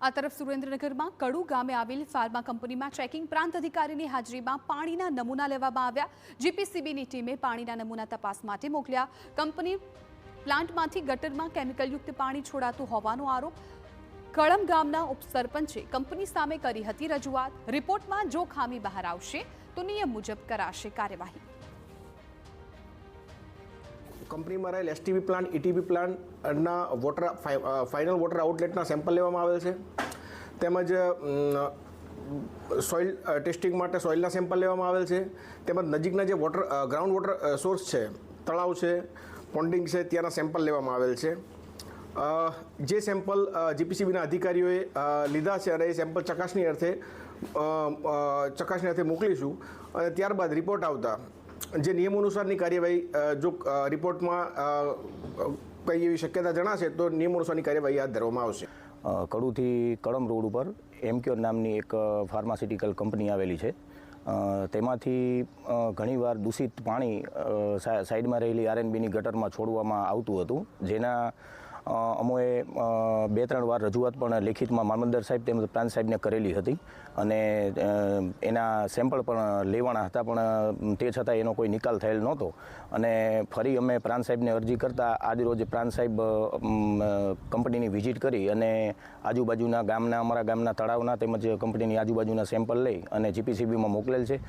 આ તરફ સુરેન્દ્રનગરમાં કડુ ગામે આવેલ ફાર્મા કંપનીમાં ચેકિંગ પ્રાંત અધિકારીની હાજરીમાં પાણીના નમૂના લેવામાં આવ્યા। જીપીસીબીની ટીમે પાણીના નમૂના તપાસ માટે મોકલ્યા। કંપની પ્લાન્ટમાંથી ગટરમાં કેમિકલયુક્ત પાણી છોડાતું હોવાનો આરોપ કળમ ગામના ઉપસરપંચે કંપની સામે કરી હતી રજૂઆત। રિપોર્ટમાં જો ખામી બહાર આવશે તો નિયમ મુજબ કરાશે કાર્યવાહી। કંપનીમાં રહેલ એસટીબી પ્લાન્ટ ઈટીબી પ્લાન્ટના વોટર ફાઇનલ વોટર આઉટલેટના સેમ્પલ લેવામાં આવેલ છે, તેમજ સોઇલ ટેસ્ટિંગ માટે સોઇલના સેમ્પલ લેવામાં આવેલ છે, તેમજ નજીકના જે ગ્રાઉન્ડ વોટર સોર્સ છે, તળાવ છે, પોન્ડિંગ છે, ત્યાંના સેમ્પલ લેવામાં આવેલ છે। જે સેમ્પલ જીપીસીબીના અધિકારીઓએ લીધા છે અને એ સેમ્પલ ચકાસણી અર્થે મોકલીશું અને ત્યારબાદ રિપોર્ટ આવતા જે નિયમો અનુસારની કાર્યવાહી જો રિપોર્ટમાં કંઈ એવી શક્યતા જણાશે તો નિયમો અનુસારની કાર્યવાહી હાથ ધરવામાં આવશે। કડુથી કળમ રોડ ઉપર એમક્યોર નામની એક ફાર્માસ્યુટિકલ કંપની આવેલી છે, તેમાંથી ઘણીવાર દૂષિત પાણી સાઈડમાં રહેલી આરએનબીની ગટરમાં છોડવામાં આવતું હતું, જેના અમોએ 2-3 વાર રજૂઆત પણ લેખિતમાં મામલતદાર સાહેબ તેમજ પ્રાંત સાહેબને કરેલી હતી અને એના સેમ્પલ પણ લેવાના હતા, પણ તે છતાં એનો કોઈ નિકાલ થયેલ નહોતો અને ફરી અમે પ્રાંત સાહેબને અરજી કરતાં આજરોજ પ્રાંત સાહેબ કંપનીની વિઝિટ કરી અને આજુબાજુના ગામના અમારા ગામના તળાવના તેમજ કંપનીની આજુબાજુના સેમ્પલ લઈ અને જીપીસીબીમાં મોકલેલ છે।